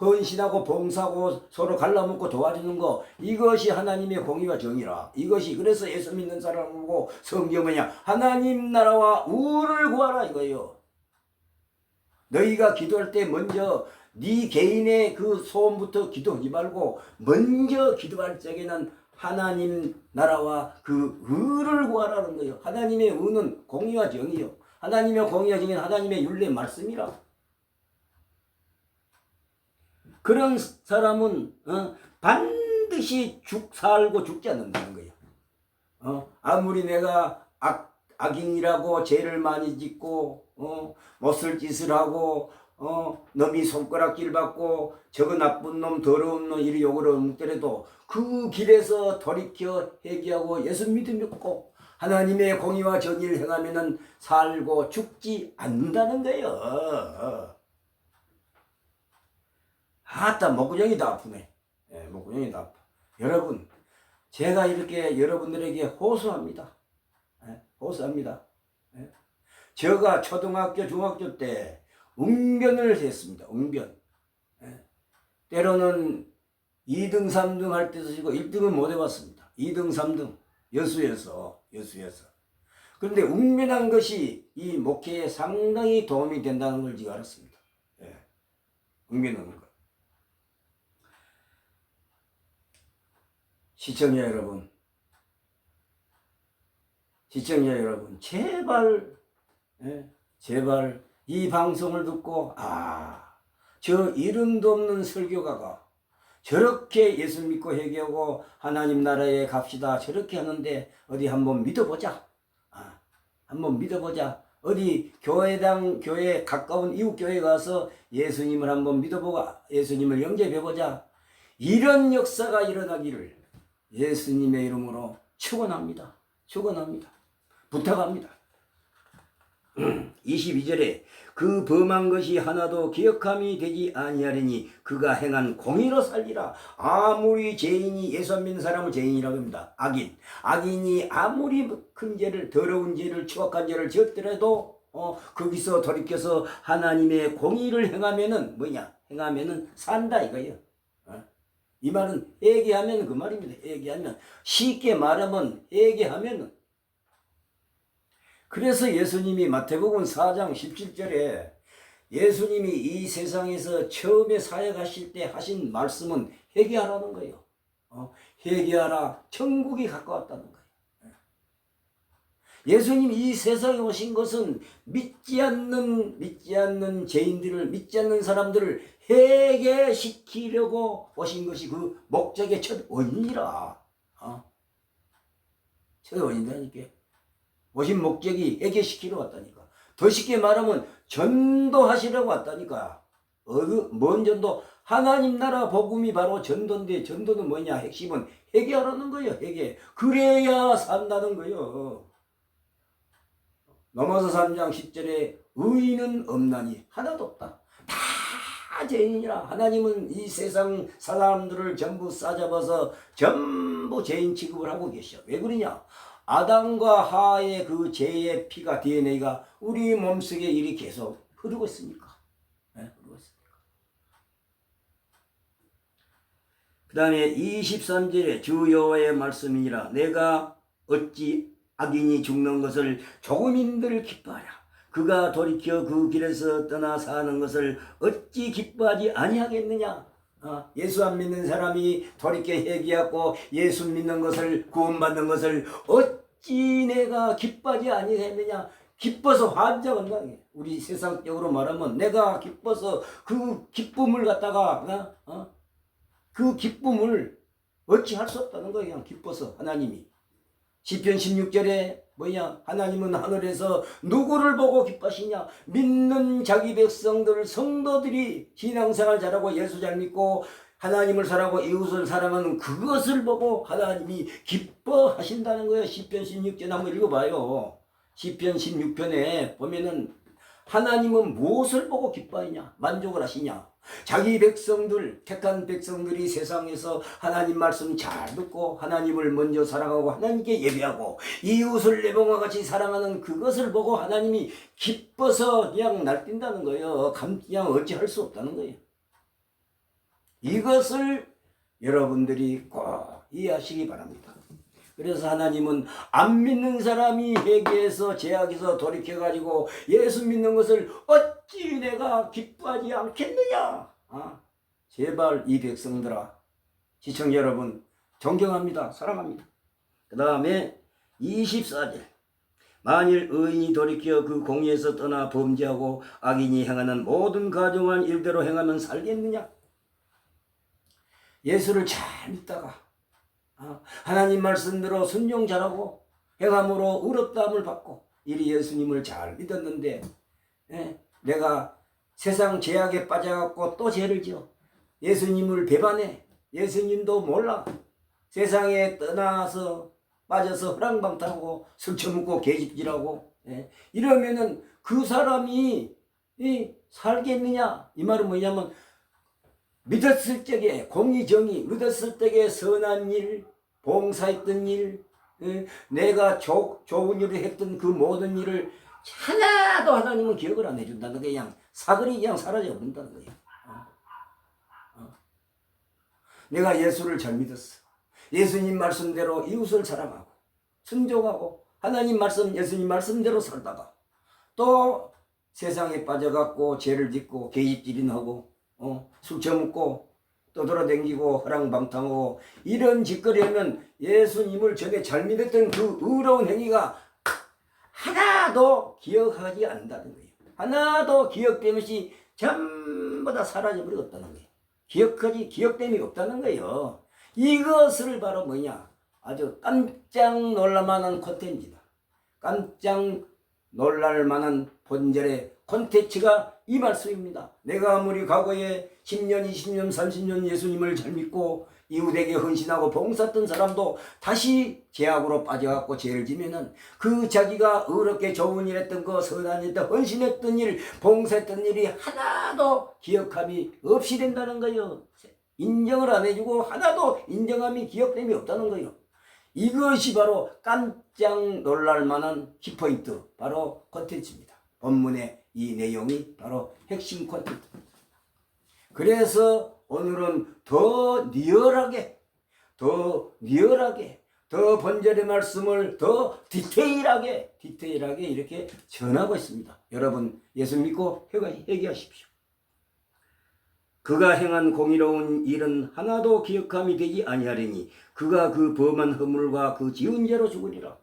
헌신하고 봉사하고 서로 갈라먹고 도와주는 거, 이것이 하나님의 공의와 정의라. 이것이, 그래서 예수 믿는 사람하고 성경 뭐냐? 하나님 나라와 의를 구하라 이거예요. 너희가 기도할 때 먼저 네 개인의 그 소원부터 기도하지 말고 먼저 기도할 적에는 하나님 나라와 그 의를 구하라는 거예요. 하나님의 의는 공의와 정의요. 하나님의 공의와 정의는 하나님의 율례 말씀이라. 그런 사람은 반드시 살고 죽지 않는다는 거예요. 아무리 내가 악인이라고 죄를 많이 짓고 못쓸 짓을 하고 너미 손가락질 받고 저거 나쁜 놈 더러운 놈 이리 욕을 먹더라도 그 길에서 돌이켜 회개하고 예수 믿고 하나님의 공의와 정의를 행하면은 살고 죽지 않는다는 거예요. 아따 목구멍이 다 아프네. 목구멍이 다 아파. 여러분, 제가 이렇게 여러분들에게 호소합니다. 호소합니다. 제가 초등학교 중학교 때 웅변을 했습니다. 웅변. 때로는 2등 3등 할 때도 지고 1등은 못 해봤습니다. 2등 3등 여수에서. 그런데 웅변한 것이 이 목회에 상당히 도움이 된다는 걸 제가 알았습니다. 웅변하는 것. 시청자 여러분, 제발 이 방송을 듣고 저 이름도 없는 설교가가 저렇게 예수 믿고 회개하고 하나님 나라에 갑시다 저렇게 하는데 어디 한번 믿어보자. 한번 믿어보자. 어디 교회 가까운 이웃 교회 가서 예수님을 한번 믿어보고 예수님을 영접해보자. 이런 역사가 일어나기를 예수님의 이름으로 축원합니다. 부탁합니다. 22절에 그 범한 것이 하나도 기억함이 되지 아니하리니 그가 행한 공의로 살리라. 아무리 죄인이 예수 안 믿는 사람을 죄인이라고 합니다. 악인이 아무리 큰 죄를 더러운 죄를 추악한 죄를 지었더라도 거기서 돌이켜서 하나님의 공의를 행하면은 행하면은 산다 이거예요. 이 말은 회개하면 그 말입니다. 회개하면 쉽게 말하면 회개하면은. 그래서 예수님이 마태복음 4장 17절에 예수님이 이 세상에서 처음에 사역하실 때 하신 말씀은 회개하라는 거예요. 회개하라. 천국이 가까웠다는 거예요. 예수님이 이 세상에 오신 것은 믿지 않는 죄인들을, 믿지 않는 사람들을 회개시키려고 오신 것이 그 목적의 첫 원인이라. 첫 원인이라니까. 오신 목적이 회개시키러 왔다니까. 더 쉽게 말하면 전도하시려고 왔다니까. 뭔 전도? 하나님 나라 복음이 바로 전도인데 전도는 뭐냐? 핵심은 회개하라는 거예요. 회개. 그래야 산다는 거예요. 로마서 3장 10절에 의인은 없나니 하나도 없다. 다 죄인이라. 하나님은 이 세상 사람들을 전부 싸잡아서 전부 죄인 취급을 하고 계셔. 왜 그러냐? 아담과 하의 그 죄의 피가 DNA가 우리 몸속에 일이 계속 흐르고 있으니까. 그 다음에 23절에 주 여호와의 말씀이니라. 내가 어찌 악인이 죽는 것을 조금인들 기뻐하랴. 그가 돌이켜 그 길에서 떠나 사는 것을 어찌 기뻐하지 아니하겠느냐. 예수 안 믿는 사람이 돌이켜 회개하고 예수 믿는 것을 구원받는 것을 어찌 내가 기뻐하지 아니하겠느냐. 기뻐서 환장한다. 우리 세상적으로 말하면 내가 기뻐서 그 기쁨을 갖다가 그 기쁨을 어찌 할 수 없다는 거예요. 그냥 기뻐서 하나님이. 시편 16절에 하나님은 하늘에서 누구를 보고 기뻐하시냐? 믿는 자기 백성들, 성도들이 신앙생활 잘하고 예수 잘 믿고 하나님을 사랑하고 이웃을 사랑하는 그것을 보고 하나님이 기뻐하신다는 거예요. 시편 16편 한번 읽어봐요. 시편 16편에 보면은 하나님은 무엇을 보고 기뻐하냐? 만족을 하시냐? 자기 백성들, 택한 백성들이 세상에서 하나님 말씀 잘 듣고 하나님을 먼저 사랑하고 하나님께 예배하고 이웃을 내 몸과 같이 사랑하는 그것을 보고 하나님이 기뻐서 그냥 날뛴다는 거예요. 그냥 어찌할 수 없다는 거예요. 이것을 여러분들이 꼭 이해하시기 바랍니다. 그래서 하나님은 안 믿는 사람이 회개해서 죄악에서 돌이켜가지고 예수 믿는 것을 어찌 내가 기뻐하지 않겠느냐. 제발 이 백성들아, 시청자 여러분 존경합니다. 사랑합니다. 그 다음에 24절 만일 의인이 돌이켜 그 공의에서 떠나 범죄하고 악인이 행하는 모든 가증한 일대로 행하면 살겠느냐. 예수를 잘 믿다가 하나님 말씀대로 순종 잘하고 행함으로 의롭다함을 받고 이리 예수님을 잘 믿었는데 내가 세상 죄악에 빠져갖고 또 죄를 지어 예수님을 배반해. 예수님도 몰라. 세상에 떠나서 빠져서 허랑방탕하고 술 처먹고 계집질하고 이러면은 그 사람이 살겠느냐? 이 말은 뭐냐면 믿었을 적에 공의 정의, 믿었을 적에 선한 일, 봉사했던 일, 내가 좋은 일을 했던 그 모든 일을 하나도 하나님은 기억을 안 해준다는 거야. 그냥 사거리 그냥 사라져 버린다는 거야. 내가 예수를 잘 믿었어. 예수님 말씀대로 이웃을 사랑하고 순종하고 하나님 말씀, 예수님 말씀대로 살다가 또 세상에 빠져갖고 죄를 짓고 계집질인하고 술 처먹고 떠돌아다니고 허랑방탕하고 이런 짓거리 하면 예수님을 전에 잘 믿었던 그 의로운 행위가 하나도 기억하지 않는다는 거예요. 하나도 기억됨이 전부 다 사라져버렸다는 거예요. 기억됨이 없다는 거예요. 이것을 바로 뭐냐? 아주 깜짝 놀랄만한 콘텐츠다. 깜짝 놀랄만한 본절의 콘텐츠가 이 말씀입니다. 내가 아무리 과거에 10년, 20년, 30년 예수님을 잘 믿고 이웃에게 헌신하고 봉사했던 사람도 다시 죄악으로 빠져갖고 죄를 지면은 그 자기가 의롭게 좋은 일 했던 거, 선한 일, 헌신했던 일, 봉사했던 일이 하나도 기억함이 없이 된다는 거예요. 인정을 안 해주고 하나도 인정함이 기억됨이 없다는 거예요. 이것이 바로 깜짝 놀랄 만한 키포인트, 바로 콘텐츠입니다. 본문의 이 내용이 바로 핵심 콘텐츠. 그래서 오늘은 더 리얼하게, 더 본절의 말씀을 더 디테일하게 이렇게 전하고 있습니다. 여러분 예수 믿고 회개하십시오. 그가 행한 공의로운 일은 하나도 기억함이 되지 아니하리니 그가 그 범한 허물과 그 지은 죄로 죽으리라.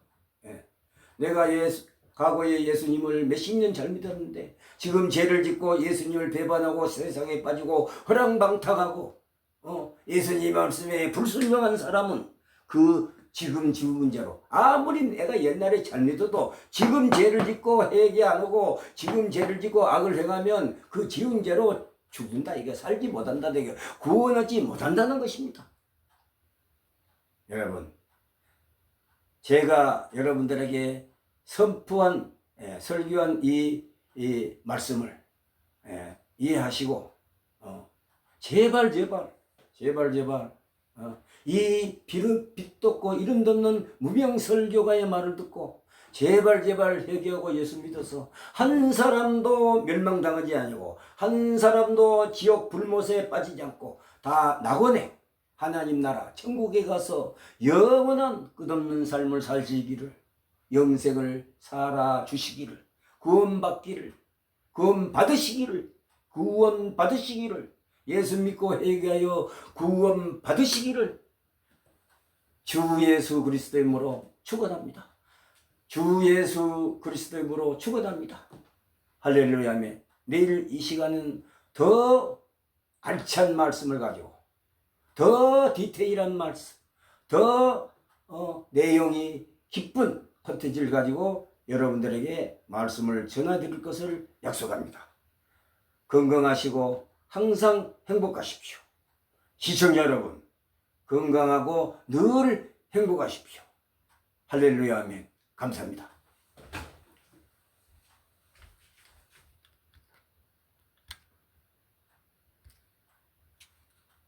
내가 과거에 예수님을 몇십 년 잘 믿었는데 지금 죄를 짓고 예수님을 배반하고 세상에 빠지고 허랑방탕하고 예수님 말씀에 불순종한 사람은 그 지금 지은 죄로, 아무리 내가 옛날에 잘 믿어도 지금 죄를 짓고 회개 안 하고 지금 죄를 짓고 악을 행하면 그 지은 죄로 죽는다. 이게 살지 못한다. 이게 구원하지 못한다는 것입니다. 여러분, 제가 여러분들에게 선포한 설교한 이 말씀을 이해하시고 제발 이 빛돋고 이름 돋는 무명 설교가의 말을 듣고 제발 회개하고 예수 믿어서 한 사람도 멸망당하지 아니고 한 사람도 지옥 불못에 빠지지 않고 다 낙원에 하나님 나라 천국에 가서 영원한 끝없는 삶을 살시기를, 영생을 살아주시기를, 구원 받으시기를, 예수 믿고 회개하여 구원 받으시기를 주 예수 그리스도의 이름으로 축원합니다. 주 예수 그리스도의 이름으로 축원합니다. 할렐루야. 아멘. 내일 이 시간은 더 알찬 말씀을 가지고 더 디테일한 말씀, 더 내용이 깊은 콘텐츠를 가지고 여러분들에게 말씀을 전해드릴 것을 약속합니다. 건강하시고 항상 행복하십시오. 시청자 여러분, 건강하고 늘 행복하십시오. 할렐루야. 아멘. 감사합니다.